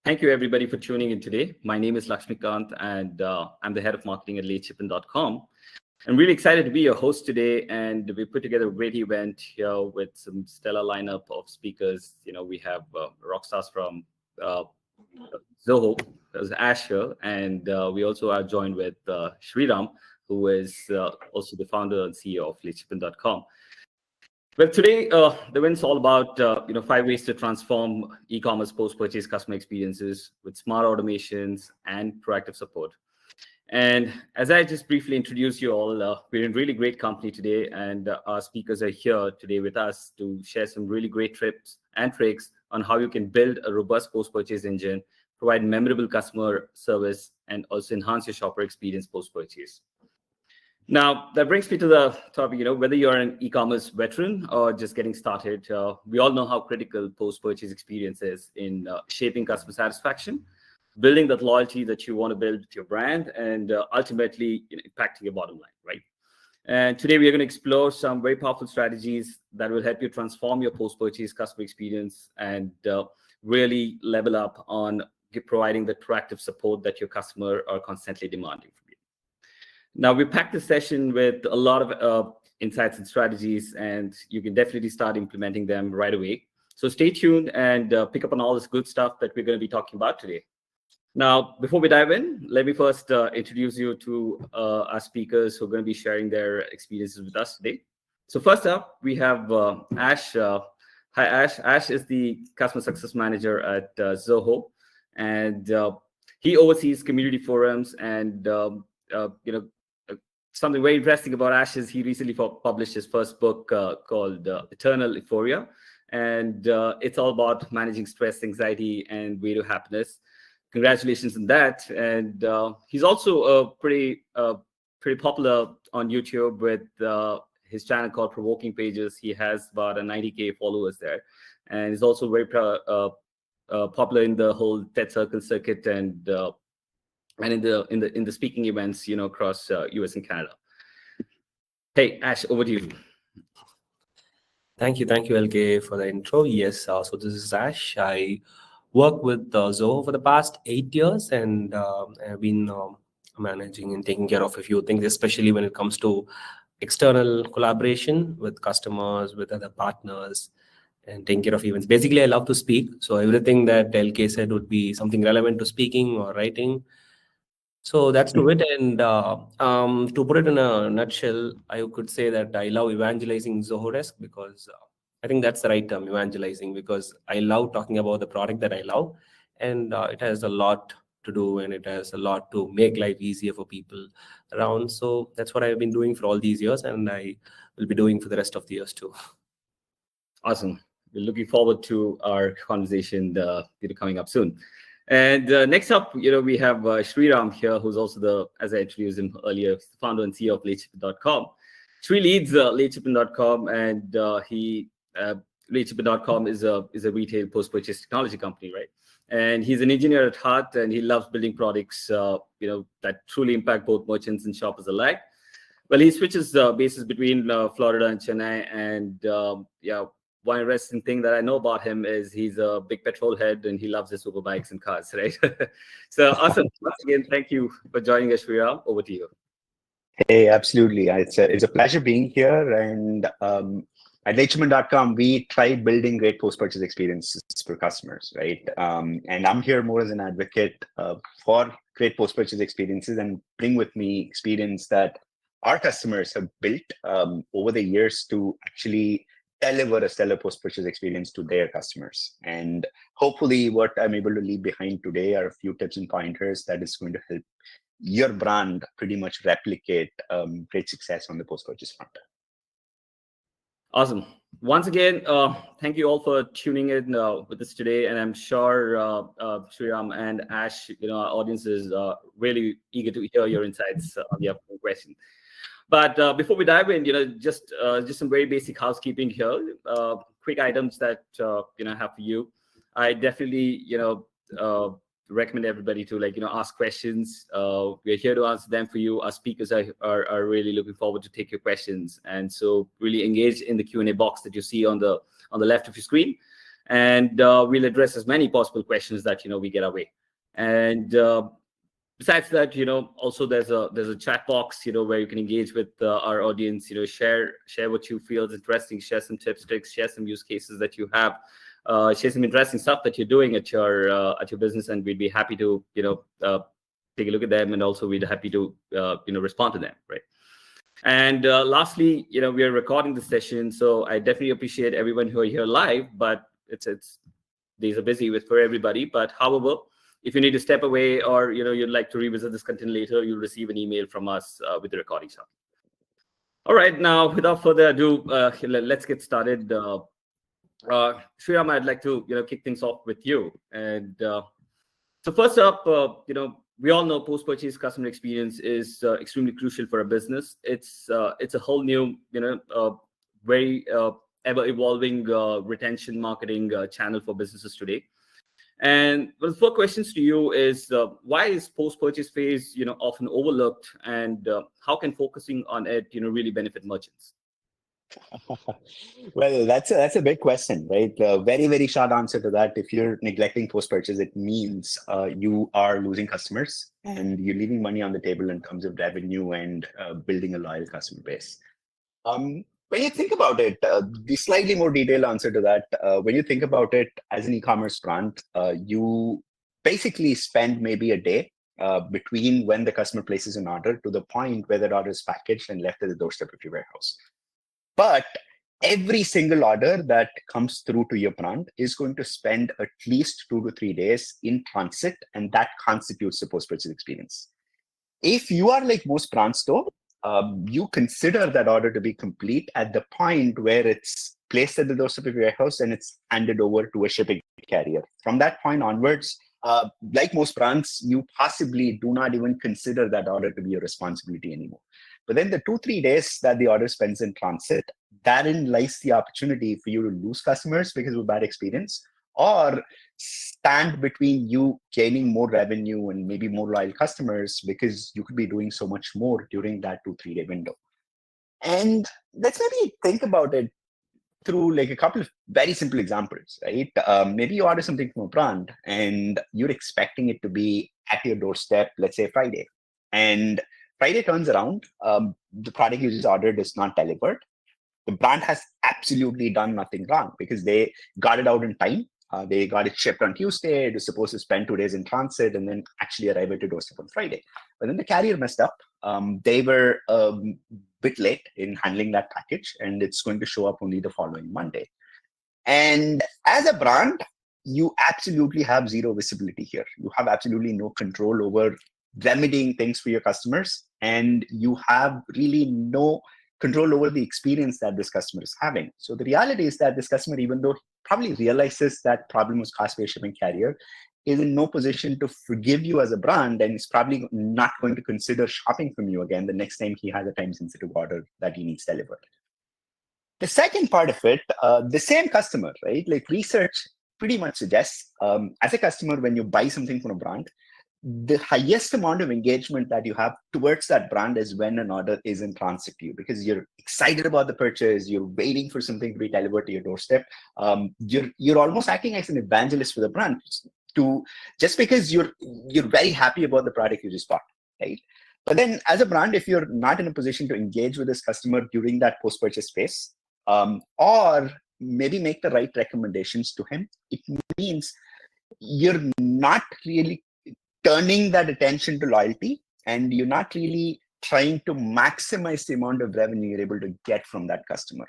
Thank you, everybody, for tuning in today. My name is Lakshmikant, and I'm the head of marketing at lateshipment.com. I'm really excited to be your host today, and we put together a great event here with some stellar lineup of speakers. We have rock stars from Zoho, there's Ash here, and we also are joined with Sriram, who is also the founder and CEO of lateshipment.com. Well, today, the event's all about 5 ways to transform e-commerce post-purchase customer experiences with smart automations and proactive support. And as I just briefly introduced you all, we're in really great company today, and our speakers are here today with us to share some really great tips and tricks on how you can build a robust post-purchase engine, provide memorable customer service, and also enhance your shopper experience post-purchase. Now, that brings me to the topic, whether you're an e-commerce veteran or just getting started, we all know how critical post-purchase experience is in shaping customer satisfaction, building that loyalty that you want to build with your brand, and ultimately impacting your bottom line, right? And today we are going to explore some very powerful strategies that will help you transform your post-purchase customer experience and really level up on providing the proactive support that your customer are constantly demanding from you. Now, we packed this session with a lot of insights and strategies, and you can definitely start implementing them right away. So stay tuned and pick up on all this good stuff that we're going to be talking about today. Now, before we dive in, let me first introduce you to our speakers who are going to be sharing their experiences with us today. So first up, we have Ash. Hi, Ash. Ash is the customer success manager at Zoho, and he oversees community forums. And something very interesting about Ash is he recently published his first book called Eternal Euphoria, and it's all about managing stress, anxiety, and way to happiness. Congratulations on that. And he's also pretty popular on YouTube with his channel called Provoking Pages. He has about 90K followers there, and he's also very popular in the whole TED Circle circuit and in the speaking events, across US and Canada. Hey, Ash, over to you. Thank you, LK, for the intro. Yes, so this is Ash. I work with Zoho for the past 8 years, and I've been managing and taking care of a few things, especially when it comes to external collaboration with customers, with other partners, and taking care of events. Basically, I love to speak, so everything that LK said would be something relevant to speaking or writing. So that's to it. And to put it in a nutshell, I could say that I love evangelizing Zoho Desk because I think that's the right term, evangelizing, because I love talking about the product that I love, and it has a lot to do, and it has a lot to make life easier for people around. So that's what I've been doing for all these years, and I will be doing for the rest of the years too. Awesome. We're looking forward to our conversation coming up soon. And next up, we have Sriram here, who's also as I introduced him earlier, the founder and CEO of lateshipment.com. Sri leads lateshipment.com, and lateshipment.com is a retail post-purchase technology company, right? And he's an engineer at heart, and he loves building products, that truly impact both merchants and shoppers alike. Well, he switches bases between Florida and Chennai, and one interesting thing that I know about him is he's a big petrol head, and he loves his super bikes and cars, right? So awesome. Once again, thank you for joining us, Sriram. Over to you. Hey, absolutely. It's a pleasure being here. And at lateshipment.com, we try building great post-purchase experiences for customers, right? And I'm here more as an advocate for great post-purchase experiences, and bring with me experience that our customers have built over the years to actually deliver a stellar post-purchase experience to their customers. And hopefully what I'm able to leave behind today are a few tips and pointers that is going to help your brand pretty much replicate great success on the post-purchase front. Awesome. Once again, thank you all for tuning in with us today. And I'm sure Sriram and Ash, our audience is really eager to hear your insights on the upcoming question. But before we dive in, just some very basic housekeeping here. Quick items that I have for you. I definitely recommend everybody to ask questions. We're here to answer them for you. Our speakers are really looking forward to take your questions, and so really engage in the Q&A box that you see on the left of your screen. and we'll address as many possible questions that we get our way. And besides that, also there's a chat box, where you can engage with our audience. Share what you feel is interesting, share some tips, tricks, share some use cases that you have, share some interesting stuff that you're doing at your business, and we'd be happy to take a look at them, and also we'd be happy to respond to them, right? And lastly, we are recording the session, so I definitely appreciate everyone who are here live, but it's days are busy for everybody. But however, if you need to step away, or you'd like to revisit this content later, you'll receive an email from us with the recording stuff. All right, now without further ado, let's get started. Sriram, I'd like to kick things off with you. And so first up, we all know post-purchase customer experience is extremely crucial for a business. It's a whole new, very ever-evolving retention marketing channel for businesses today. And the first questions to you is, why is post-purchase phase often overlooked, and how can focusing on it really benefit merchants? Well, that's a big question, right? The very, very short answer to that: if you're neglecting post-purchase, it means you are losing customers and you're leaving money on the table in terms of revenue and building a loyal customer base. When you think about it, the slightly more detailed answer to that, when you think about it as an e-commerce brand, you basically spend maybe a day between when the customer places an order to the point where that order is packaged and left at the doorstep of your warehouse. But every single order that comes through to your brand is going to spend at least 2 to 3 days in transit, and that constitutes the post-purchase experience. If you are like most brands, though, you consider that order to be complete at the point where it's placed at the doorstep of your warehouse and it's handed over to a shipping carrier. From that point onwards, like most brands, you possibly do not even consider that order to be your responsibility anymore. But then the 2-3 days that the order spends in transit, therein lies the opportunity for you to lose customers because of a bad experience, or stand between you gaining more revenue and maybe more loyal customers because you could be doing so much more during that 2-3 day window. And let's maybe think about it through like a couple of very simple examples, right? Maybe you order something from a brand and you're expecting it to be at your doorstep, let's say Friday. And Friday turns around, the product you just ordered is not delivered. The brand has absolutely done nothing wrong because they got it out in time. They got it shipped on Tuesday. It was supposed to spend 2 days in transit and then actually arrive at your doorstep on Friday. But then the carrier messed up. They were a bit late in handling that package, and it's going to show up only the following Monday. And as a brand, you absolutely have zero visibility here. You have absolutely no control over remedying things for your customers, and you have really no control over the experience that this customer is having. So the reality is that this customer, even though probably realizes that problem was caused by a shipping carrier, is in no position to forgive you as a brand, and is probably not going to consider shopping from you again the next time he has a time-sensitive order that he needs delivered. The second part of it, the same customer, right? Like research pretty much suggests, as a customer, when you buy something from a brand, the highest amount of engagement that you have towards that brand is when an order is in transit to you, because you're excited about the purchase, you're waiting for something to be delivered to your doorstep. You're almost acting as an evangelist for the brand, just because you're very happy about the product you just bought, right? But then as a brand, if you're not in a position to engage with this customer during that post-purchase phase, or maybe make the right recommendations to him, it means you're not really turning that attention to loyalty, and you're not really trying to maximize the amount of revenue you're able to get from that customer.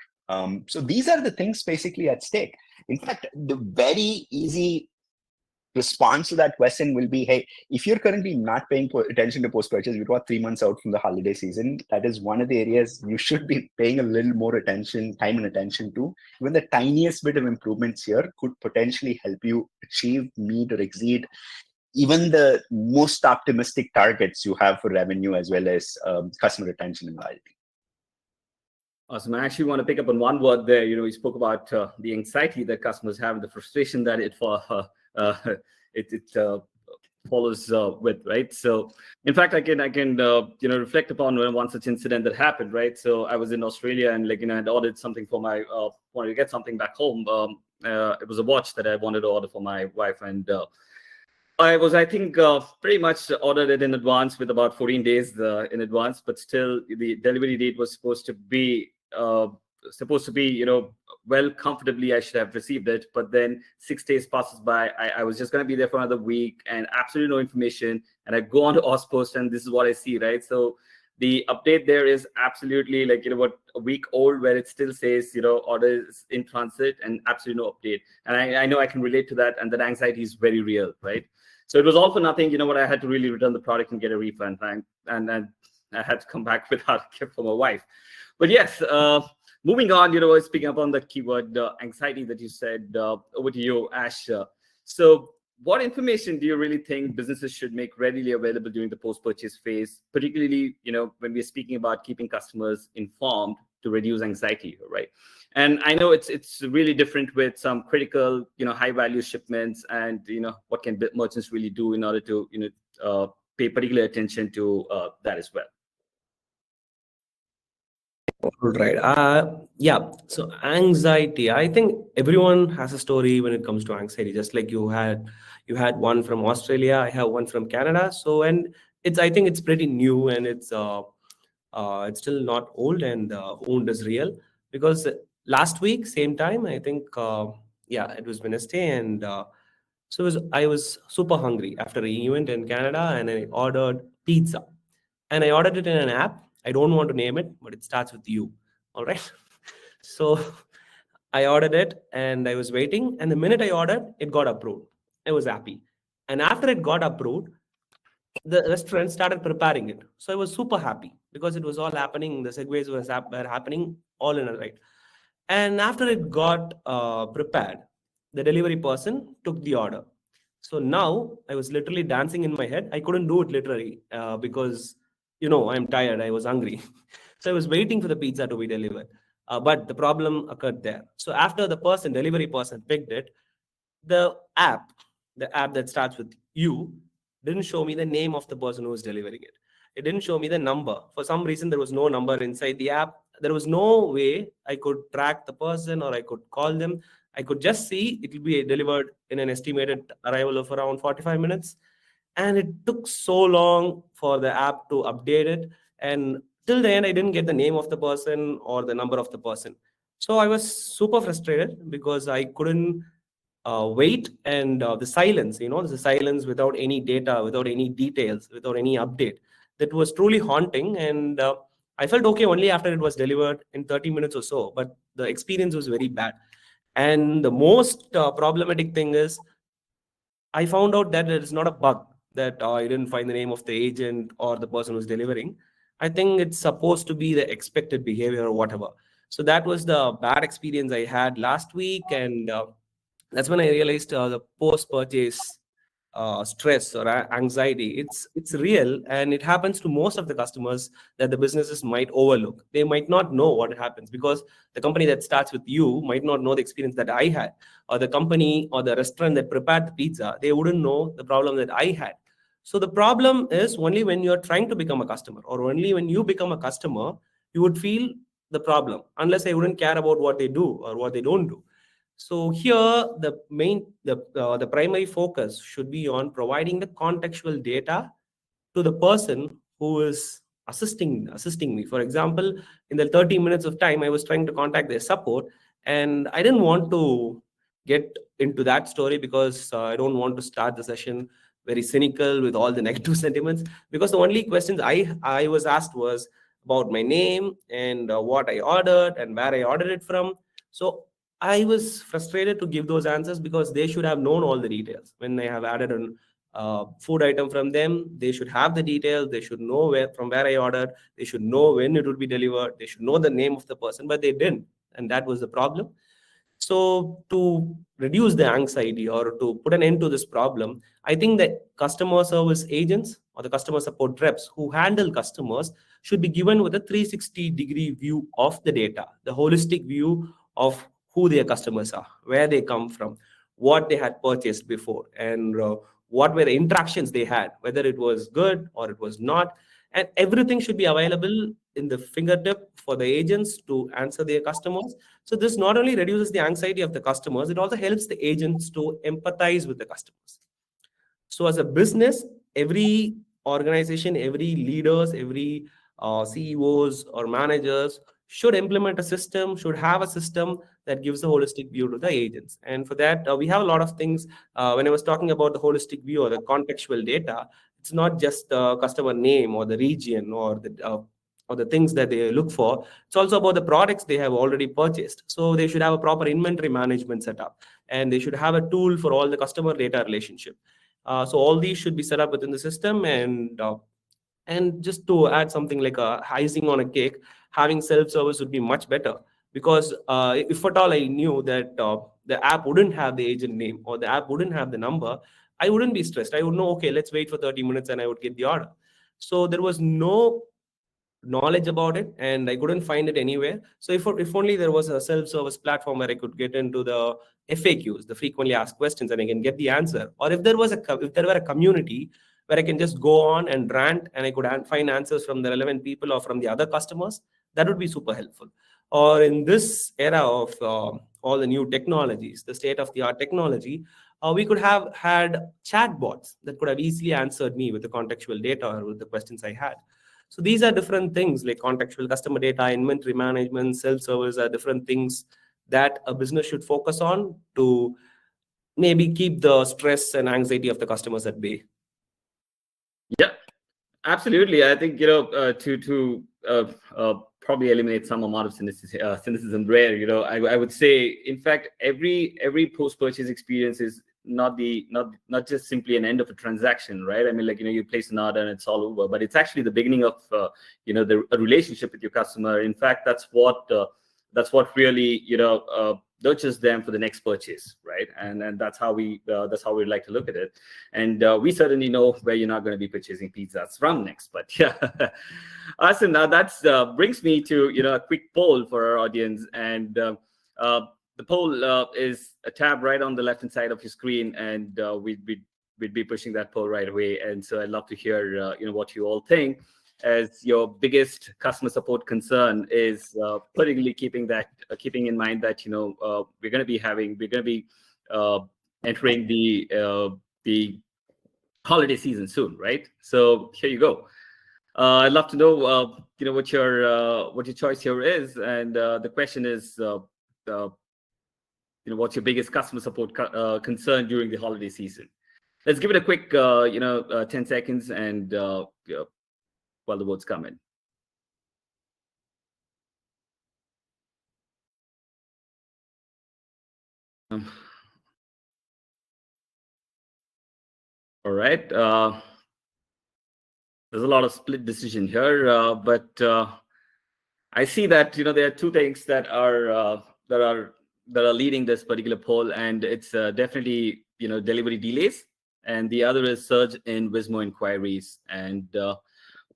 So these are the things basically at stake. In fact, the very easy response to that question will be, hey, if you're currently not paying attention to post-purchase, we're about 3 months out from the holiday season. That is one of the areas you should be paying a little more time and attention to. Even the tiniest bit of improvements here could potentially help you achieve, meet, or exceed even the most optimistic targets you have for revenue, as well as customer retention and loyalty. Awesome. I actually want to pick up on one word there. You spoke about the anxiety that customers have, the frustration that it follows with, right? So, in fact, I can reflect upon one such incident that happened, right? So I was in Australia and I'd ordered something for my wanted to get something back home. it was a watch that I wanted to order for my wife, and I think, pretty much ordered it in advance with about 14 days in advance, but still the delivery date was supposed to be, well, comfortably, I should have received it. But then 6 days passes by. I was just going to be there for another week and absolutely no information. And I go on to Ozpost and this is what I see, right? So the update there is absolutely like, what, a week old, where it still says, order is in transit and absolutely no update. And I know I can relate to that. And that anxiety is very real, right? So it was all for nothing. I had to really return the product and get a refund. And I had to come back without a gift for my wife. But yes, moving on, speaking up on the keyword anxiety that you said, over to you, Ash. So what information do you really think businesses should make readily available during the post-purchase phase, particularly, when we're speaking about keeping customers informed to reduce anxiety, right? And I know it's really different with some critical, high-value shipments, and what can merchants really do in order to, pay particular attention to that as well. All right. Yeah. So anxiety. I think everyone has a story when it comes to anxiety. Just like you had one from Australia, I have one from Canada. So, and I think it's pretty new, and it's still not old, and wound is real, because last week same time, I think, yeah, it was Wednesday, and I was super hungry after an event in Canada, and I ordered pizza, and I ordered it in an app. I don't want to name it, but it starts with U. All right. So I ordered it and I was waiting. And the minute I ordered, it got approved. I was happy. And after it got approved, the restaurant started preparing it. So I was super happy because it was all happening. The segues were happening all in a right. And after it got prepared, the delivery person took the order. So now I was literally dancing in my head. I couldn't do it literally because, I'm tired. I was hungry. So I was waiting for the pizza to be delivered. But the problem occurred there. So after the delivery person picked it, the app, that starts with U, didn't show me the name of the person who was delivering it. It didn't show me the number. For some reason, there was no number inside the app. There was no way I could track the person or I could call them. I could just see it will be delivered in an estimated arrival of around 45 minutes. And it took so long for the app to update it. And till the end, I didn't get the name of the person or the number of the person. So I was super frustrated because I couldn't wait, and the silence, the silence without any data, without any details, without any update. That was truly haunting. And I felt okay only after it was delivered in 30 minutes or so, but the experience was very bad. And the most problematic thing is, I found out that it is not a bug that I didn't find the name of the agent or the person who's delivering. I think it's supposed to be the expected behavior or whatever. So that was the bad experience I had last week. And that's when I realized the post-purchase stress or anxiety. It's real, and it happens to most of the customers that the businesses might overlook. They might not know what happens because the company that starts with you might not know the experience that I had, or the company or the restaurant that prepared the pizza, they wouldn't know the problem that I had. So the problem is only when you're trying to become a customer, or only when you become a customer, you would feel the problem, unless I wouldn't care about what they do or what they don't do. So here, the primary focus should be on providing the contextual data to the person who is assisting me. For example, in the 30 minutes of time, I was trying to contact their support, and I didn't want to get into that story because I don't want to start the session very cynical with all the negative sentiments. Because the only questions I was asked was about my name and what I ordered and where I ordered it from. So I was frustrated to give those answers because they should have known all the details. When I have added an food item from them, they should have the details. They should know from where I ordered. They should know when it would be delivered. They should know the name of the person, but they didn't. And that was the problem. So to reduce the anxiety or to put an end to this problem, I think that customer service agents or the customer support reps who handle customers should be given with a 360-degree view of the data, the holistic view of who their customers are, where they come from, what they had purchased before, and what were the interactions they had, whether it was good or it was not. And everything should be available in the fingertip for the agents to answer their customers. So this not only reduces the anxiety of the customers, it also helps the agents to empathize with the customers. So as a business, every organization, every leaders, every CEOs or managers should implement a system, should have a system that gives a holistic view to the agents. And for that, we have a lot of things. When I was talking about the holistic view or the contextual data, it's not just the customer name or the region or the things that they look for. It's also about the products they have already purchased. So they should have a proper inventory management setup, and they should have a tool for all the customer data relationship. So all these should be set up within the system, and just to add something like a icing on a cake, having self-service would be much better, because if at all I knew that the app wouldn't have the agent name or the app wouldn't have the number, I wouldn't be stressed. I would know, okay, let's wait for 30 minutes and I would get the order. So there was no knowledge about it, and I couldn't find it anywhere. So if only there was a self-service platform where I could get into the FAQs, the frequently asked questions, and I can get the answer. Or if there were a community where I can just go on and rant and I could find answers from the relevant people or from the other customers, that would be super helpful. Or in this era of all the new technologies, the state of the art technology, we could have had chatbots that could have easily answered me with the contextual data or with the questions I had. So these are different things like contextual customer data, inventory management, self-service are different things that a business should focus on to maybe keep the stress and anxiety of the customers at bay. Yeah, absolutely. I think, to probably eliminate some amount of cynicism there, I would say, in fact, every post-purchase experience is not just simply an end of a transaction, right? I mean, like, you place an order and it's all over, but it's actually the beginning of a relationship with your customer. In fact, that's what really nurtures them for the next purchase, right? And that's how we'd like to look at it. And we certainly know where you're not going to be purchasing pizzas from next. But yeah, awesome. Now that's brings me to a quick poll for our audience, and the poll is a tab right on the left-hand side of your screen, and we'd be pushing that poll right away. And so I'd love to hear what you all think, as your biggest customer support concern is particularly keeping in mind that we're going to be entering the holiday season soon, right? So here you go. I'd love to know what your choice here is, and the question is what's your biggest customer support concern during the holiday season? Let's give it a quick 10 seconds, and while the votes come in. All right. There's a lot of split decision here, but I see that there are two things that are leading this particular poll, and it's definitely delivery delays, and the other is surge in Wismo inquiries. And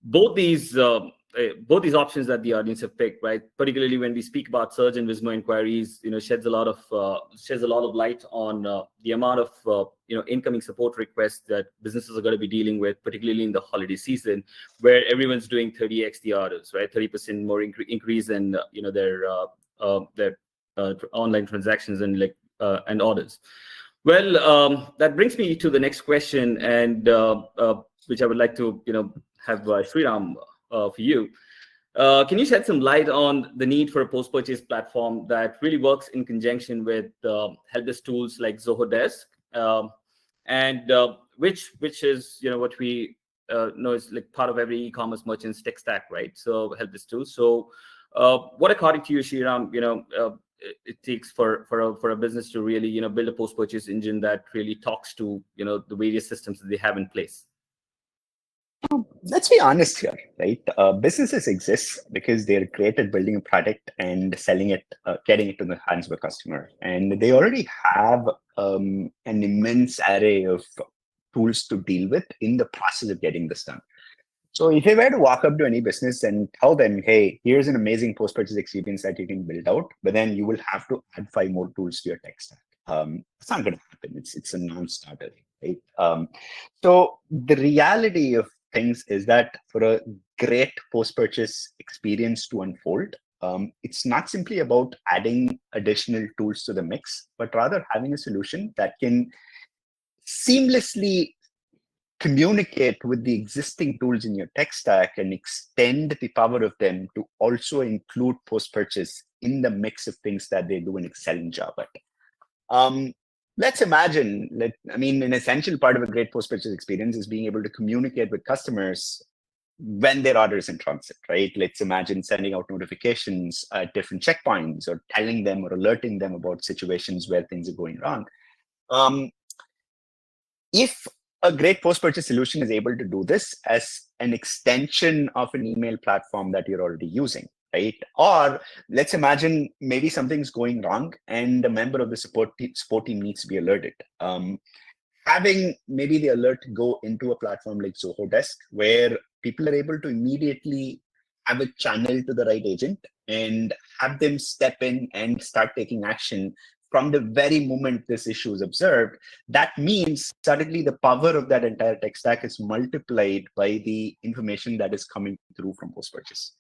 both these options that the audience have picked, right? Particularly when we speak about surge in Wismo inquiries, sheds a lot of light on the amount of incoming support requests that businesses are going to be dealing with, particularly in the holiday season, where everyone's doing 30x the orders, right? 30% more increase in their online transactions and orders. Well, that brings me to the next question, and which I would like to have Sriram for you. Can you shed some light on the need for a post-purchase platform that really works in conjunction with helpdesk tools like Zoho Desk, and which is what we know is like part of every e-commerce merchant's tech stack, right? So helpdesk tools. So what, according to you, Sriram, it takes for a business to really build a post-purchase engine that really talks to the various systems that they have in place? Let's be honest here, right? Businesses exist because they're great at building a product and selling it, getting it to the hands of a customer. And they already have an immense array of tools to deal with in the process of getting this done. So if you were to walk up to any business and tell them, hey, here's an amazing post-purchase experience that you can build out, but then you will have to add 5 more tools to your tech stack. It's not going to happen. It's a non-starter, right? So the reality of things is that for a great post-purchase experience to unfold, it's not simply about adding additional tools to the mix, but rather having a solution that can seamlessly communicate with the existing tools in your tech stack and extend the power of them to also include post-purchase in the mix of things that they do in Excel and Java. Let's imagine, an essential part of a great post-purchase experience is being able to communicate with customers when their order is in transit, right? Let's imagine sending out notifications at different checkpoints or telling them or alerting them about situations where things are going wrong. If a great post-purchase solution is able to do this as an extension of an email platform that you're already using, right? Or let's imagine maybe something's going wrong and a member of the support team needs to be alerted. Having maybe the alert go into a platform like Zoho Desk, where people are able to immediately have a channel to the right agent and have them step in and start taking action from the very moment this issue is observed. That means suddenly the power of that entire tech stack is multiplied by the information that is coming through from post-purchase.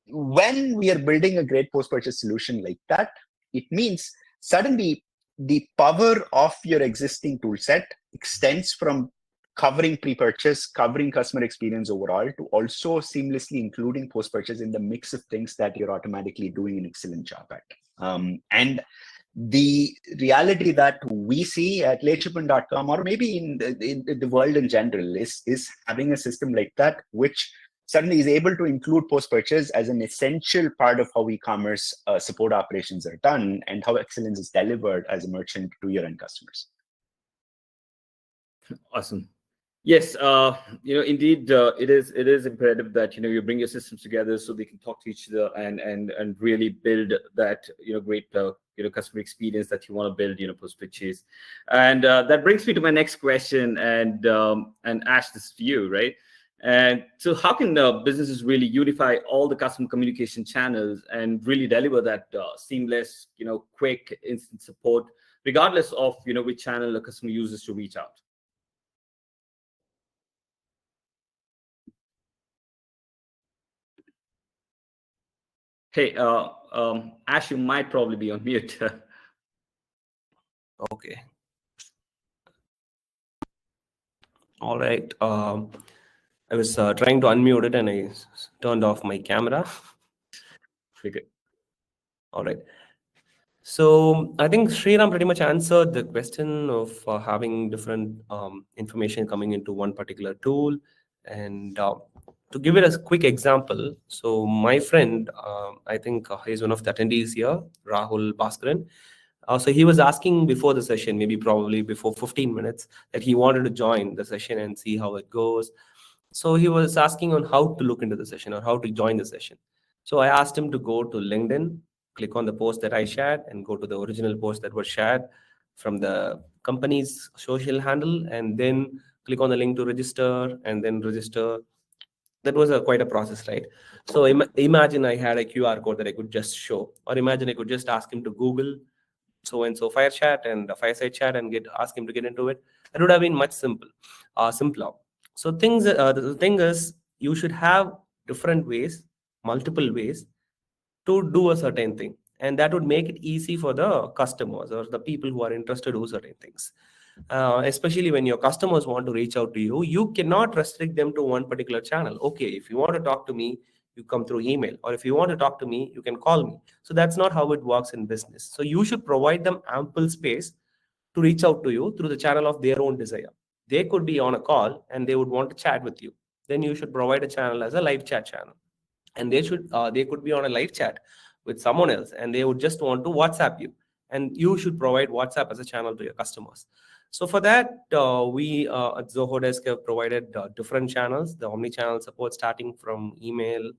When we are building a great post-purchase solution like that, it means suddenly the power of your existing tool set extends from covering pre-purchase, covering customer experience overall, to also seamlessly including post-purchase in the mix of things that you're automatically doing in Excel and Java. And the reality that we see at LateShipment.com, or maybe in the world in general, is having a system like that, which suddenly is able to include post-purchase as an essential part of how e-commerce support operations are done and how excellence is delivered as a merchant to your end customers. Awesome. Yes, indeed, it is imperative that you bring your systems together so they can talk to each other and really build that great customer experience that you want to build post purchase. And that brings me to my next question, and Ash, this is for you, right? And so, how can businesses really unify all the customer communication channels and really deliver that seamless, quick, instant support, regardless of which channel a customer uses to reach out? Hey, Ash, you might probably be on mute. Okay. All right. I was trying to unmute it and I turned off my camera. Okay. All right. So I think Sriram pretty much answered the question of having different information coming into one particular tool. And to give it a quick example, so my friend, I think he's one of the attendees here, Rahul Bhaskaran. So he was asking before the session, maybe probably before 15 minutes, that he wanted to join the session and see how it goes. So he was asking on how to look into the session or how to join the session. So I asked him to go to LinkedIn, click on the post that I shared, and go to the original post that was shared from the company's social handle, and then click on the link to register, and then register. That was quite a process, right? So imagine I had a QR code that I could just show, or imagine I could just ask him to Google so and so fire chat and a fireside chat and ask him to get into it. That would have been much simpler. So the thing is, you should have different ways, multiple ways to do a certain thing, and that would make it easy for the customers or the people who are interested to do certain things. Especially when your customers want to reach out to you, you cannot restrict them to one particular channel. Okay, if you want to talk to me, you come through email, or if you want to talk to me, you can call me. So that's not how it works in business. So you should provide them ample space to reach out to you through the channel of their own desire. They could be on a call and they would want to chat with you. Then you should provide a channel as a live chat channel, and they could be on a live chat with someone else and they would just want to WhatsApp you, and you should provide WhatsApp as a channel to your customers. So for that, we at Zoho Desk have provided different channels, the omni-channel support starting from email,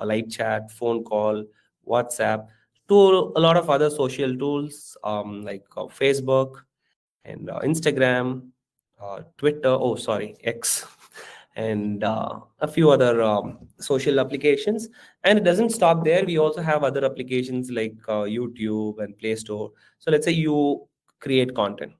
live chat, phone call, WhatsApp, to a lot of other social tools like Facebook and Instagram, Twitter, X, and a few other social applications. And it doesn't stop there. We also have other applications like YouTube and Play Store. So let's say you create content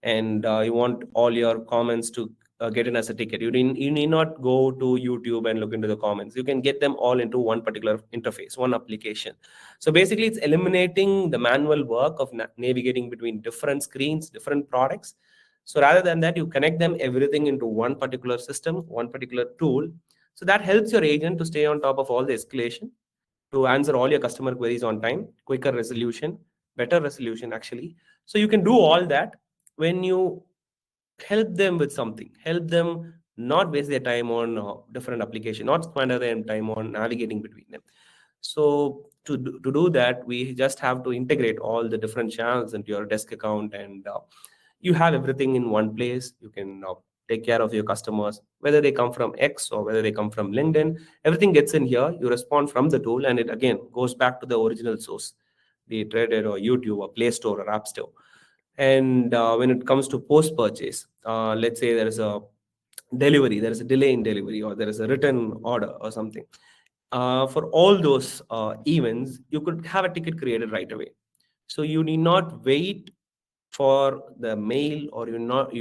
and you want all your comments to get in as a ticket. You need not go to YouTube and look into the comments. You can get them all into one particular interface, one application. So basically, it's eliminating the manual work of navigating between different screens, different products. So rather than that, you connect them everything into one particular system, one particular tool. So that helps your agent to stay on top of all the escalation, to answer all your customer queries on time, quicker resolution, better resolution actually. So you can do all that when you help them with something, help them not waste their time on different application, not spend their time on navigating between them. So to do that, we just have to integrate all the different channels into your desk account, and you have everything in one place. You can take care of your customers, whether they come from X or whether they come from LinkedIn. Everything gets in here. You respond from the tool, and it again goes back to the original source, be it Reddit or YouTube or Play Store or App Store. And when it comes to post purchase, let's say there is a delivery, there is a delay in delivery, or there is a written order or something. For all those events, you could have a ticket created right away. So you need not wait for the mail, or you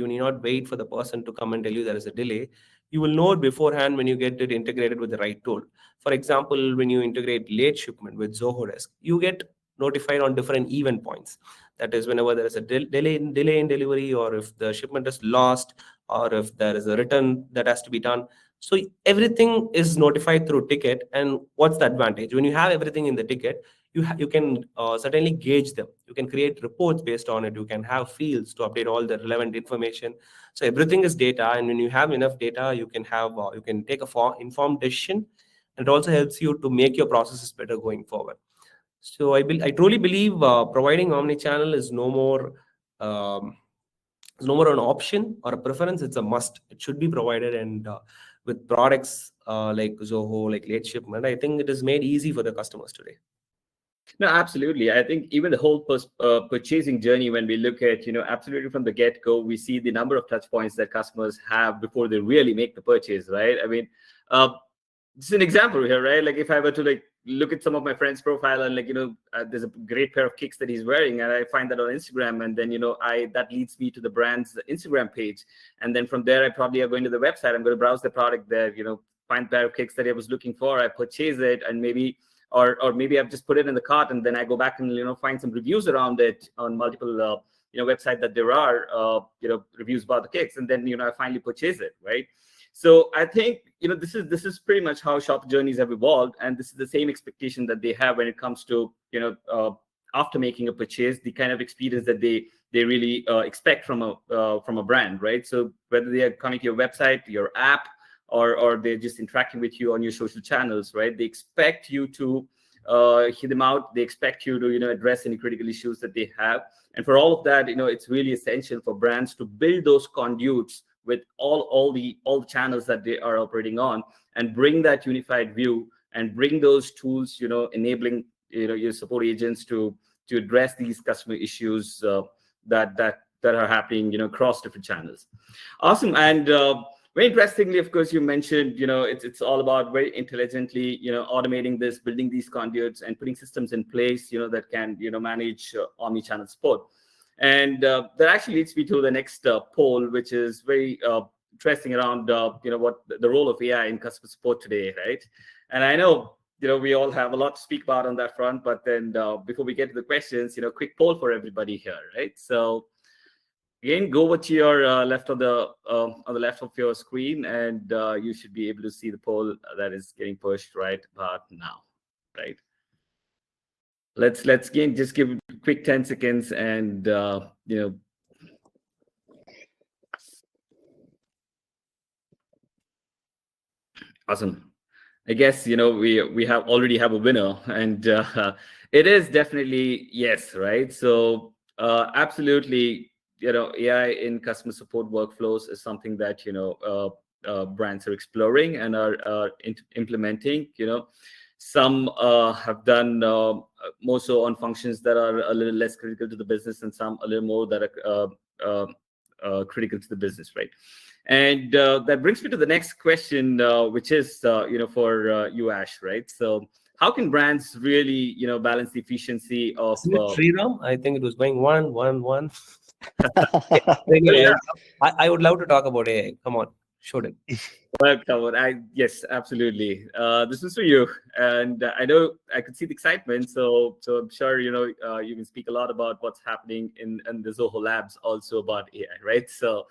need not wait for the person to come and tell you there is a delay. You will know it beforehand when you get it integrated with the right tool. For example, when you integrate late shipment with Zoho Desk, you get notified on different event points. That is, whenever there is a delay in delivery, or if the shipment is lost, or if there is a return that has to be done. So everything is notified through ticket. And what's the advantage? When you have everything in the ticket, you can certainly gauge them. You can create reports based on it. You can have fields to update all the relevant information. So everything is data, and when you have enough data, you can have you can take a informed decision, and it also helps you to make your processes better going forward. So I truly believe providing omni-channel is no more an option or a preference. It's a must. It should be provided, and with products like Zoho, like late shipment, I think it is made easy for the customers today. No, absolutely. I think even the whole purchasing journey, when we look at, absolutely from the get-go, we see the number of touch points that customers have before they really make the purchase, right? I mean, just an example here, right? Like if I were to look at some of my friends' profile, and there's a great pair of kicks that he's wearing, and I find that on Instagram, and then that leads me to the brand's Instagram page, and then from there I probably are going to the website. I'm going to browse the product there, find the pair of kicks that I was looking for, I purchase it, and maybe or maybe I've just put it in the cart, and then I go back and find some reviews around it on multiple website that there are reviews about the kicks, and then I finally purchase it, right? So I think this is pretty much how shopper journeys have evolved, and this is the same expectation that they have when it comes to after making a purchase, the kind of experience that they really expect from a brand, right? So whether they are coming to your website, your app, or they're just interacting with you on your social channels, right? They expect you to hear them out. They expect you to address any critical issues that they have, and for all of that, it's really essential for brands to build those conduits with all the channels that they are operating on, and bring that unified view, and bring those tools, enabling your support agents to address these customer issues that are happening across different channels. Awesome. And very interestingly, of course, you mentioned it's all about very intelligently automating this, building these conduits, and putting systems in place that can manage omni-channel support. And that actually leads me to the next poll, which is very interesting around what the role of AI in customer support today, right? And I know we all have a lot to speak about on that front, but then before we get to the questions, quick poll for everybody here, right? So again, go over to your left on the left of your screen, and you should be able to see the poll that is getting pushed right about now, right? Let's again just give a quick 10 seconds, and awesome. I guess we have already have a winner, and it is definitely yes, right? So absolutely, AI in customer support workflows is something that brands are exploring and are implementing. Some have done more so on functions that are a little less critical to the business, and some a little more that are critical to the business, right? And that brings me to the next question, which is for you, Ash, right? So how can brands really balance the efficiency of Isn't it Sriram? I think it was going 1-1-1. Really, I would love to talk about AI. Come on, shoot it. Well, Kamal, yes, absolutely. This is for you, and I know I could see the excitement. So I'm sure you can speak a lot about what's happening in the Zoho Labs, also about AI, right? So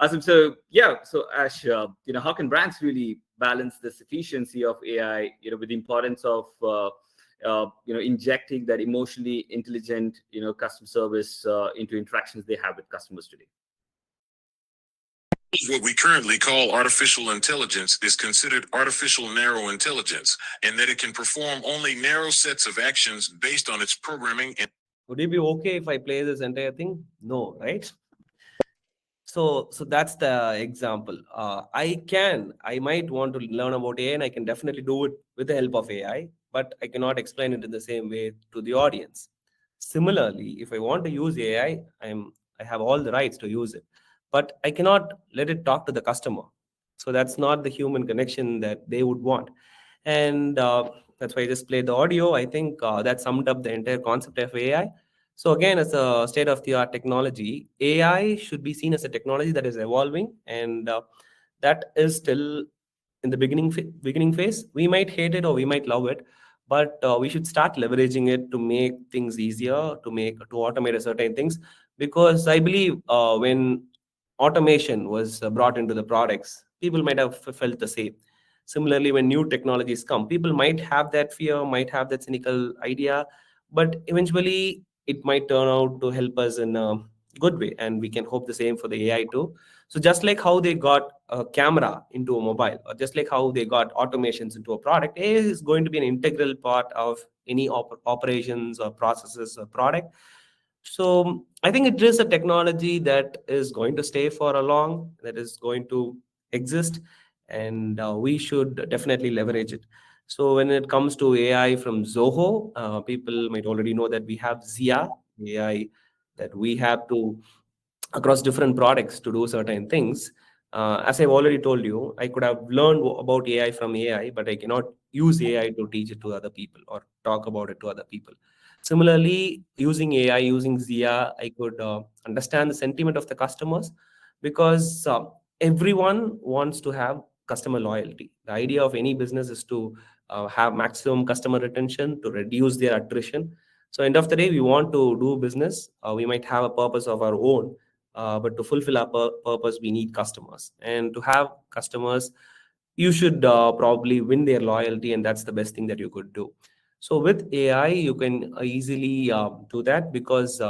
awesome. So yeah, so Ash, how can brands really balance this efficiency of AI, with the importance of injecting that emotionally intelligent, customer service into interactions they have with customers today? What we currently call artificial intelligence is considered artificial narrow intelligence, in that it can perform only narrow sets of actions based on its programming. And would it be okay if I play this entire thing? No, right? So that's the example. I might want to learn about AI, and I can definitely do it with the help of AI, but I cannot explain it in the same way to the audience. Similarly, if I want to use AI, I have all the rights to use it, but I cannot let it talk to the customer. So that's not the human connection that they would want, and that's why I just played the audio. I think that summed up the entire concept of AI. So again, as a state-of-the-art technology, AI should be seen as a technology that is evolving, and that is still in the beginning phase. We might hate it or we might love it, but we should start leveraging it to make things easier, to automate a certain things. Because I believe when automation was brought into the products, people might have felt the same. Similarly, when new technologies come, people might have that fear, might have that cynical idea, but eventually it might turn out to help us in a good way, and we can hope the same for the AI too. So just like how they got a camera into a mobile, or just like how they got automations into a product, AI is going to be an integral part of any operations or processes or product. So I think it is a technology that is going to stay for a long, that is going to exist, and we should definitely leverage it. So when it comes to AI from Zoho, people might already know that we have Zia AI that we have to across different products to do certain things. As I've already told you, I could have learned about AI from AI, but I cannot use AI to teach it to other people or talk about it to other people. Similarly, using AI, using Zia, I could understand the sentiment of the customers, because everyone wants to have customer loyalty. The idea of any business is to have maximum customer retention, to reduce their attrition. So end of the day, we want to do business. We might have a purpose of our own, but to fulfill our purpose, we need customers. And to have customers, you should probably win their loyalty, and that's the best thing that you could do. So with AI, you can easily do that, because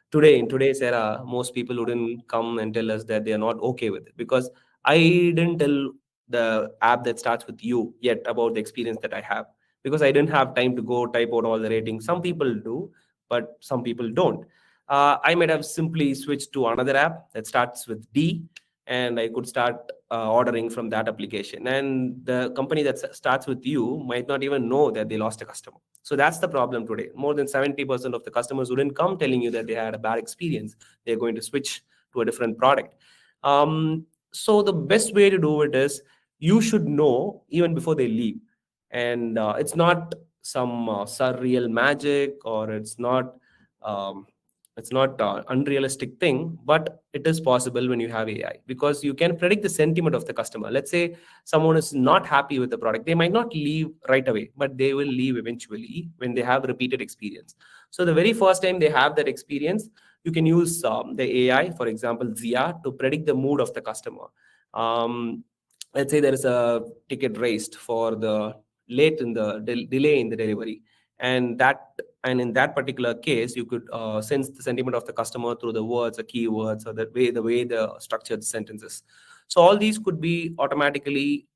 today, in today's era, most people wouldn't come and tell us that they are not okay with it, because I didn't tell the app that starts with you yet about the experience that I have, because I didn't have time to go type out all the ratings. Some people do, but some people don't. I might have simply switched to another app that starts with D, and I could start ordering from that application. And the company that starts with you might not even know that they lost a customer. So that's the problem today. More than 70% of the customers wouldn't come telling you that they had a bad experience. They're going to switch to a different product. So the best way to do it is, you should know even before they leave. And it's not some surreal magic, or um, it's not unrealistic thing, but it is possible when you have AI, because you can predict the sentiment of the customer. Let's say someone is not happy with the product, they might not leave right away, but they will leave eventually when they have repeated experience. So the very first time they have that experience, you can use the AI, for example Zia, to predict the mood of the customer. um, let's say there is a ticket raised for the late in the delay in the delivery, and in that particular case, you could sense the sentiment of the customer through the words or keywords, or the way the structured sentences. So all these could be automatically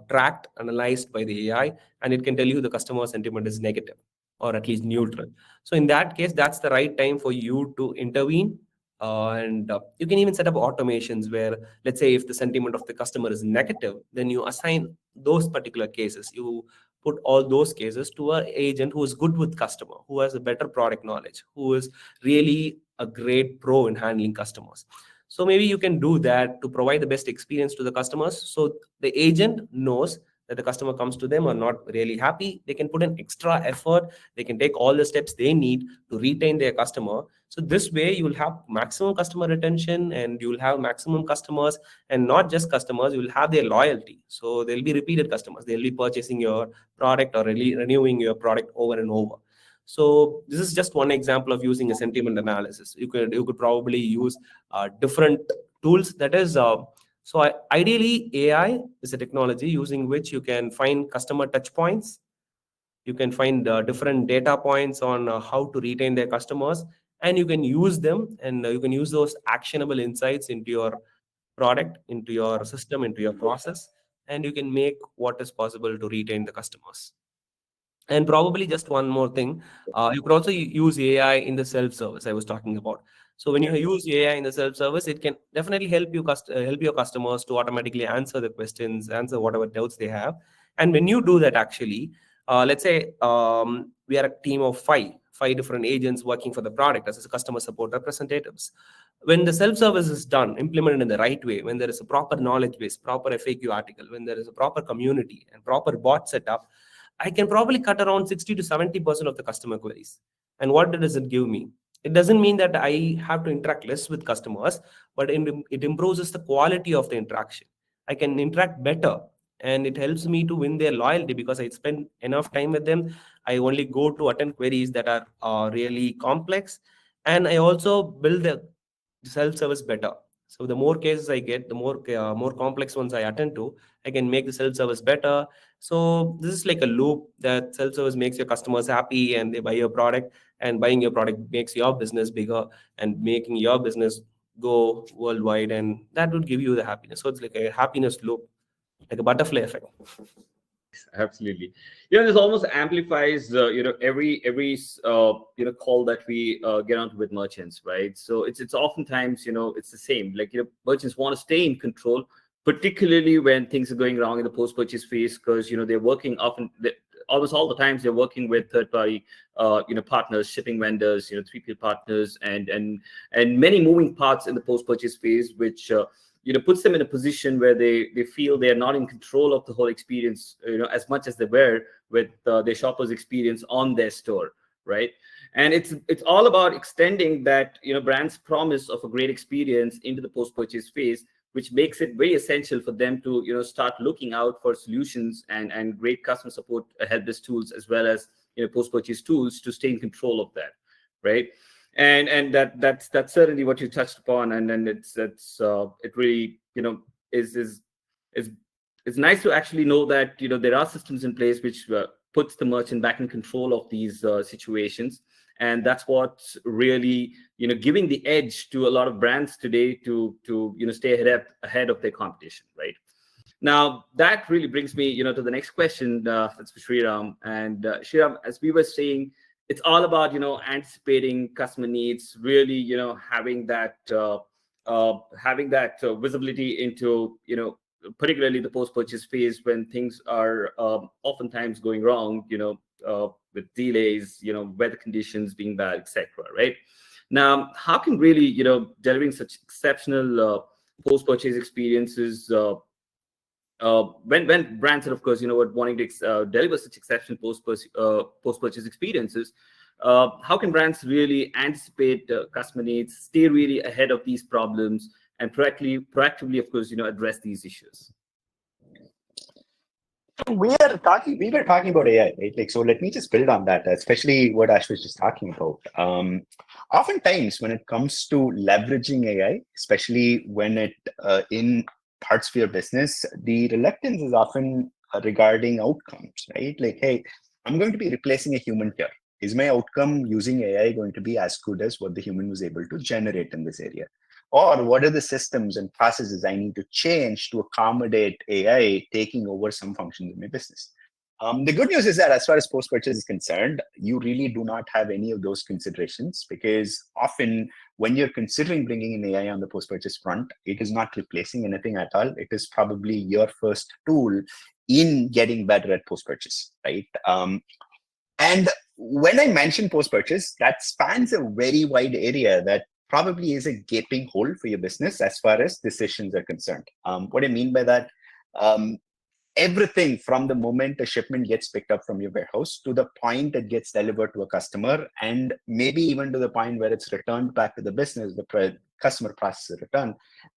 tracked, analyzed by the AI, and it can tell you the customer sentiment is negative or at least neutral. So in that case, that's the right time for you to intervene. And you can even set up automations where, let's say, if the sentiment of the customer is negative, then you assign those particular cases. You put all those cases to an agent who is good with customer, who has a better product knowledge, who is really a great pro in handling customers. So maybe you can do that to provide the best experience to the customers. So the agent knows that the customer comes to them or not really happy, they can put an extra effort, they can take all the steps they need to retain their customer, So this way you will have maximum customer retention, and you will have maximum customers, and not just customers, you will have their loyalty. So they'll be repeated customers. They'll be purchasing your product or renewing your product over and over. So this is just one example of using a sentiment analysis. You could probably use different tools. That is, ideally, AI is a technology using which you can find customer touch points. You can find different data points on how to retain their customers, and you can use them, and you can use those actionable insights into your product, into your system, into your process, and you can make what is possible to retain the customers. And probably just one more thing, you could also use AI in the self-service I was talking about. So when you use AI in the self-service, it can definitely help your customers to automatically answer the questions, answer whatever doubts they have. And when you do that, actually, let's say we are a team of five different agents working for the product as customer support representatives. When the self-service is done, implemented in the right way, when there is a proper knowledge base, proper FAQ article, when there is a proper community and proper bot setup, I can probably cut around 60 to 70% of the customer queries. And what does it give me? It doesn't mean that I have to interact less with customers, but it improves the quality of the interaction. I can interact better, and it helps me to win their loyalty because I spend enough time with them. I only go to attend queries that are really complex, and I also build the self-service better. So the more cases I get, the more complex ones I attend to, I can make the self-service better. So this is like a loop that self-service makes your customers happy and they buy your product, and buying your product makes your business bigger and making your business go worldwide, and that would give you the happiness. So it's like a happiness loop, like a butterfly effect. Absolutely. This almost amplifies every call that we get onto with merchants, right? So it's oftentimes it's the same. Like merchants want to stay in control, particularly when things are going wrong in the post-purchase phase, because they're working almost all the times they're working with third-party partners, shipping vendors, 3PL partners, and many moving parts in the post-purchase phase, which puts them in a position where they feel they're not in control of the whole experience, as much as they were with their shoppers experience on their store, right? And it's all about extending that brand's promise of a great experience into the post-purchase phase, which makes it very essential for them to start looking out for solutions and great customer support help desk tools, as well as post-purchase tools to stay in control of that, right? And that's certainly what you touched upon, and then it really is it's nice to actually know that there are systems in place which puts the merchant back in control of these situations, and that's what's really giving the edge to a lot of brands today to stay ahead of their competition, right? Now that really brings me to the next question. That's for Sriram. And Sriram, as we were saying, it's all about anticipating customer needs, really having that visibility into particularly the post-purchase phase when things are oftentimes going wrong, with delays, weather conditions being bad, etc. Right? Now, how can really delivering such exceptional post-purchase experiences when brands are, of course, were wanting to deliver such exceptional post-purchase experiences, how can brands really anticipate customer needs, stay really ahead of these problems, and proactively, of course, address these issues? We were talking about AI, right? Like, so let me just build on that, especially what Ash was just talking about. Oftentimes, when it comes to leveraging AI, especially when it in parts of your business, the reluctance is often regarding outcomes, right? Like, hey, I'm going to be replacing a human here. Is my outcome using AI going to be as good as what the human was able to generate in this area? Or what are the systems and processes I need to change to accommodate AI taking over some functions in my business? The good news is that as far as post-purchase is concerned, you really do not have any of those considerations, because often when you're considering bringing in AI on the post-purchase front, it is not replacing anything at all. It is probably your first tool in getting better at post-purchase, right? And when I mention post-purchase, that spans a very wide area that probably is a gaping hole for your business as far as decisions are concerned. What I mean by that, everything from the moment a shipment gets picked up from your warehouse to the point it gets delivered to a customer, and maybe even to the point where it's returned back to the business, the customer processes a return.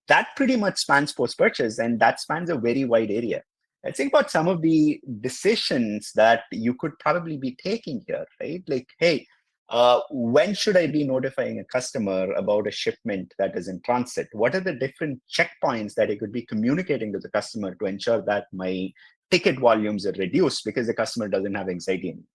That pretty much spans post-purchase, and that spans a very wide area. Let's think about some of the decisions that you could probably be taking here, right? Like, hey, when should I be notifying a customer about a shipment that is in transit? What are the different checkpoints that I could be communicating to the customer to ensure that my ticket volumes are reduced because the customer doesn't have anxiety anymore?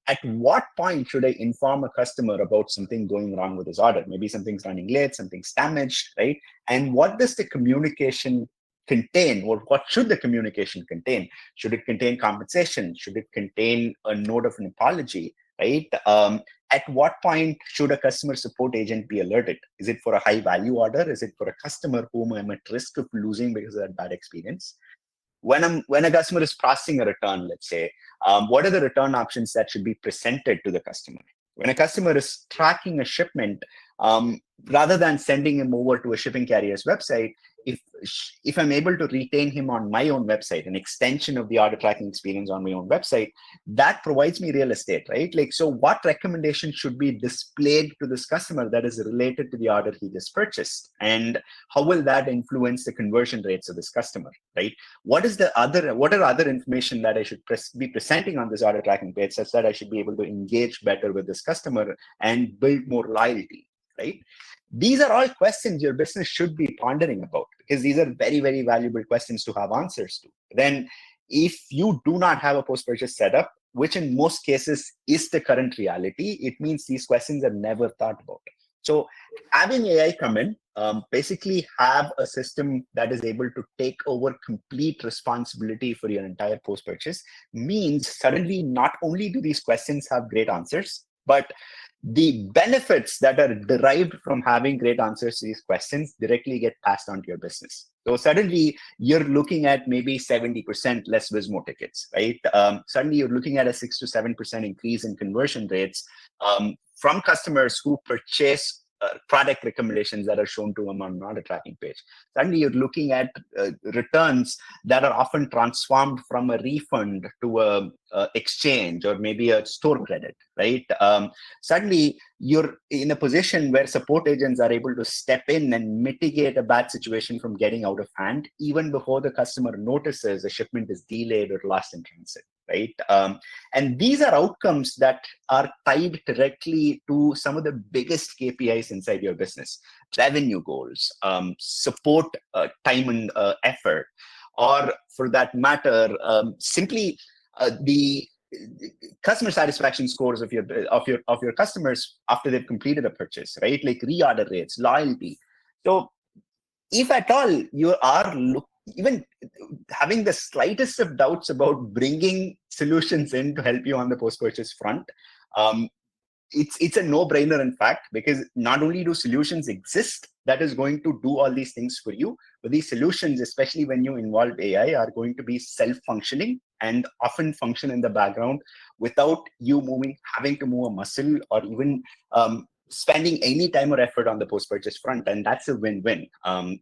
At what point should I inform a customer about something going wrong with his order? Maybe something's running late, something's damaged, right? And what does the communication contain, or what should the communication contain? Should it contain compensation? Should it contain a note of an apology, right? At what point should a customer support agent be alerted? Is it for a high value order? Is it for a customer whom I'm at risk of losing because of that bad experience? When a customer is processing a return, let's say, what are the return options that should be presented to the customer? When a customer is tracking a shipment, rather than sending him over to a shipping carrier's website, if I'm able to retain him on my own website, an extension of the order tracking experience on my own website, that provides me real estate, right? Like, so what recommendation should be displayed to this customer that is related to the order he just purchased? And how will that influence the conversion rates of this customer, right? What are other information that I should be presenting on this order tracking page such that I should be able to engage better with this customer and build more loyalty, right? These are all questions your business should be pondering about, because these are very, very valuable questions to have answers to. Then if you do not have a post-purchase setup, which in most cases is the current reality, it means these questions are never thought about. So having AI come in, basically have a system that is able to take over complete responsibility for your entire post-purchase, means suddenly not only do these questions have great answers, but the benefits that are derived from having great answers to these questions directly get passed on to your business. So suddenly you're looking at maybe 70% less Wismo tickets, right? Suddenly you're looking at a 6 to 7% increase in conversion rates from customers who purchase product recommendations that are shown to them on an order tracking page. Suddenly you're looking at returns that are often transformed from a refund to a exchange or maybe a store credit, right? Suddenly you're in a position where support agents are able to step in and mitigate a bad situation from getting out of hand even before the customer notices a shipment is delayed or lost in transit, right? And these are outcomes that are tied directly to some of the biggest KPIs inside your business: revenue goals, support time and effort, or for that matter, simply the customer satisfaction scores of your customers after they've completed a purchase, right? Like reorder rates, loyalty. So if at all you are even having the slightest of doubts about bringing solutions in to help you on the post-purchase front, it's a no-brainer, in fact, because not only do solutions exist that is going to do all these things for you, but these solutions, especially when you involve AI, are going to be self-functioning and often function in the background without you having to move a muscle or even spending any time or effort on the post-purchase front, and that's a win-win.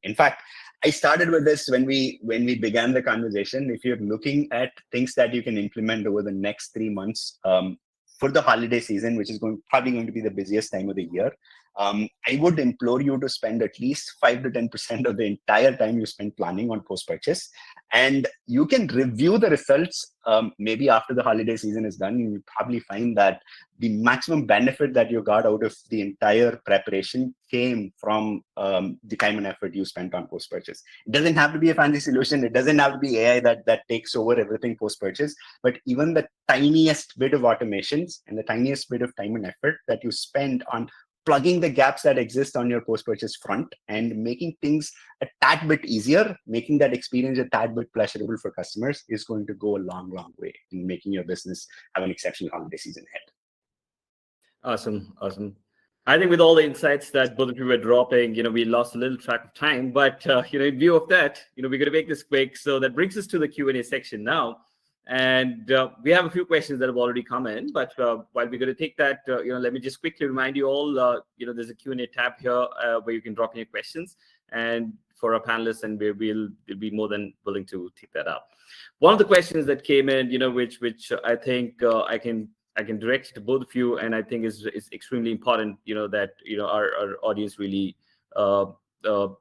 In fact, I started with this when we began the conversation. If you're looking at things that you can implement over the next 3 months, for the holiday season, which is probably going to be the busiest time of the year, I would implore you to spend at least 5 to 10% of the entire time you spend planning on post-purchase. And you can review the results maybe after the holiday season is done. You'll probably find that the maximum benefit that you got out of the entire preparation came from the time and effort you spent on post-purchase. It doesn't have to be a fancy solution. It doesn't have to be AI that takes over everything post-purchase, but even the tiniest bit of automations and the tiniest bit of time and effort that you spend on plugging the gaps that exist on your post-purchase front and making things a tad bit easier, making that experience a tad bit pleasurable for customers is going to go a long, long way in making your business have an exceptional holiday season ahead. Awesome. I think with all the insights that both of you were dropping, we lost a little track of time, but in view of that, we're going to make this quick. So that brings us to the Q&A section now. And we have a few questions that have already come in, but while we're going to take that, let me just quickly remind you all, there's a Q&A tab here where you can drop in your questions. And for our panelists, and we'll be more than willing to take that up. One of the questions that came in, which I think I can direct to both of you, and I think is extremely important, that our audience really know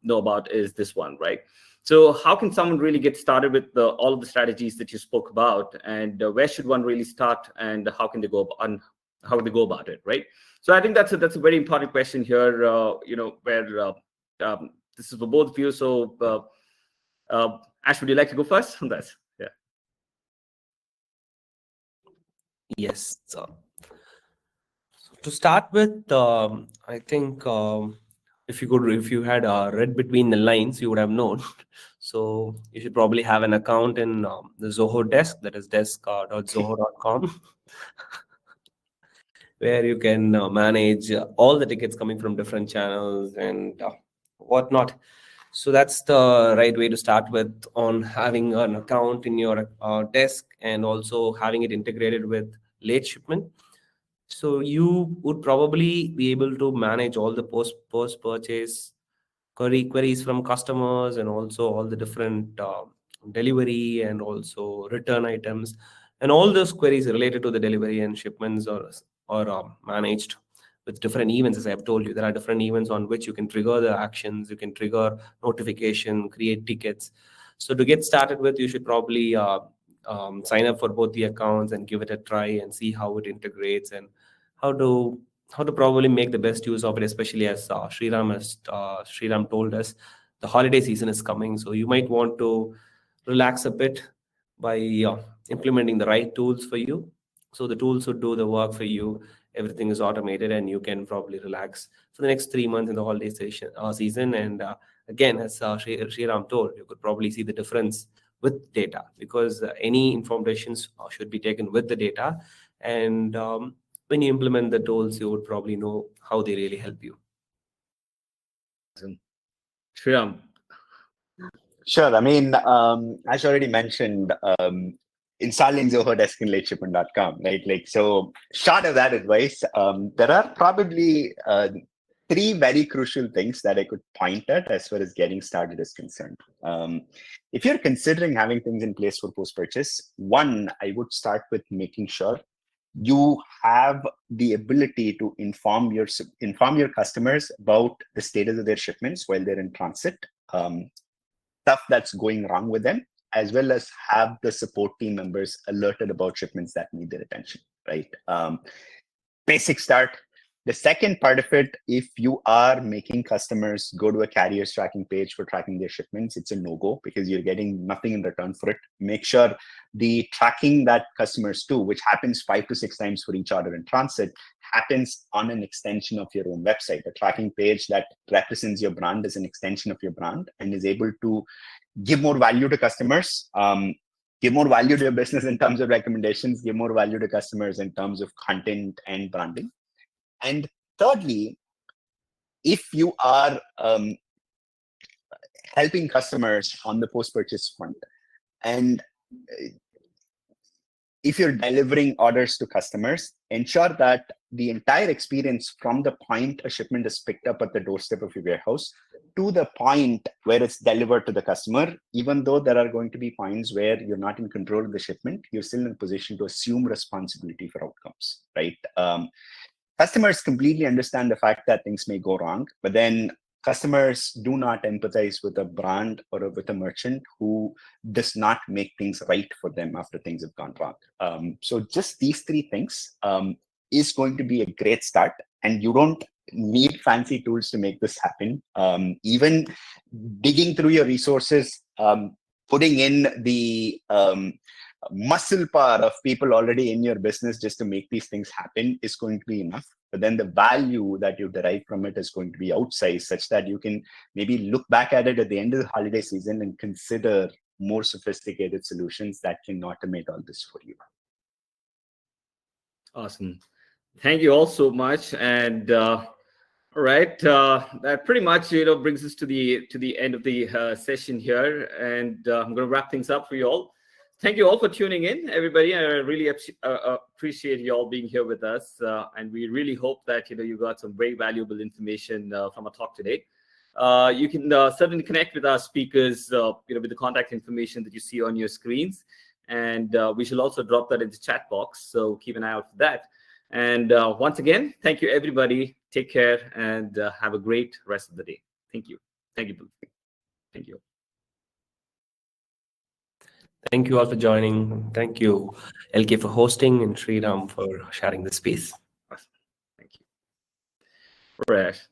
about, is this one, right? So how can someone really get started with all of the strategies that you spoke about, and where should one really start, and how can they go about it, right? So I think that's a very important question here, where this is for both of you. So Ash, would you like to go first on this? Yeah. Yes. So to start with, I think if you had read between the lines, you would have known. So you should probably have an account in the Zoho Desk, that is desk.zoho.com, where you can manage all the tickets coming from different channels and whatnot. So that's the right way to start with, on having an account in your desk, and also having it integrated with late shipment. So you would probably be able to manage all the post purchase queries from customers, and also all the different delivery and also return items, and all those queries related to the delivery and shipments or managed with different events. As I've told you, there are different events on which you can trigger the actions, you can trigger notification, create tickets. So to get started with, you should probably sign up for both the accounts and give it a try and see how it integrates, and how to probably make the best use of it, especially as Sriram told us, the holiday season is coming. So you might want to relax a bit by implementing the right tools for you. So the tools would do the work for you. Everything is automated, and you can probably relax for the next 3 months in the holiday season. And again, as Sriram told, you could probably see the difference with data, because any informations should be taken with the data. And when you implement the tools, you would probably know how they really help you. Sriram. Sure. I mean, as already mentioned, installing Zoho Desk in lateshipment.com, right? Like, so short of that advice, there are probably 3 very crucial things that I could point at as far as getting started is concerned. If you're considering having things in place for post-purchase, one, I would start with making sure you have the ability to inform your customers about the status of their shipments while they're in transit, stuff that's going wrong with them, as well as have the support team members alerted about shipments that need their attention, right? Basic start. The second part of it, if you are making customers go to a carrier's tracking page for tracking their shipments, it's a no-go, because you're getting nothing in return for it. Make sure the tracking that customers do, which happens 5 to 6 times for each order in transit, happens on an extension of your own website. A tracking page that represents your brand is an extension of your brand and is able to give more value to customers, give more value to your business in terms of recommendations, give more value to customers in terms of content and branding. And thirdly, if you are helping customers on the post-purchase front, and if you're delivering orders to customers, ensure that the entire experience from the point a shipment is picked up at the doorstep of your warehouse to the point where it's delivered to the customer, even though there are going to be points where you're not in control of the shipment, you're still in a position to assume responsibility for outcomes, right? Customers completely understand the fact that things may go wrong, but then customers do not empathize with a brand or with a merchant who does not make things right for them after things have gone wrong. So just these 3 things is going to be a great start, and you don't need fancy tools to make this happen. Even digging through your resources, putting in the muscle power of people already in your business just to make these things happen is going to be enough. But then the value that you derive from it is going to be outsized, such that you can maybe look back at it at the end of the holiday season and consider more sophisticated solutions that can automate all this for you. Awesome. Thank you all so much. And all right, that pretty much brings us to the end of the session here, and I'm going to wrap things up for you all. Thank you all for tuning in, everybody. I really appreciate you all being here with us, and we really hope that you got some very valuable information from our talk today. You can certainly connect with our speakers, with the contact information that you see on your screens. And we shall also drop that in the chat box. So keep an eye out for that. And once again, thank you, everybody. Take care and have a great rest of the day. Thank you. Thank you. Thank you. Thank you all for joining. Thank you, LK, for hosting, and Sriram for sharing the space. Awesome. Thank you. All right.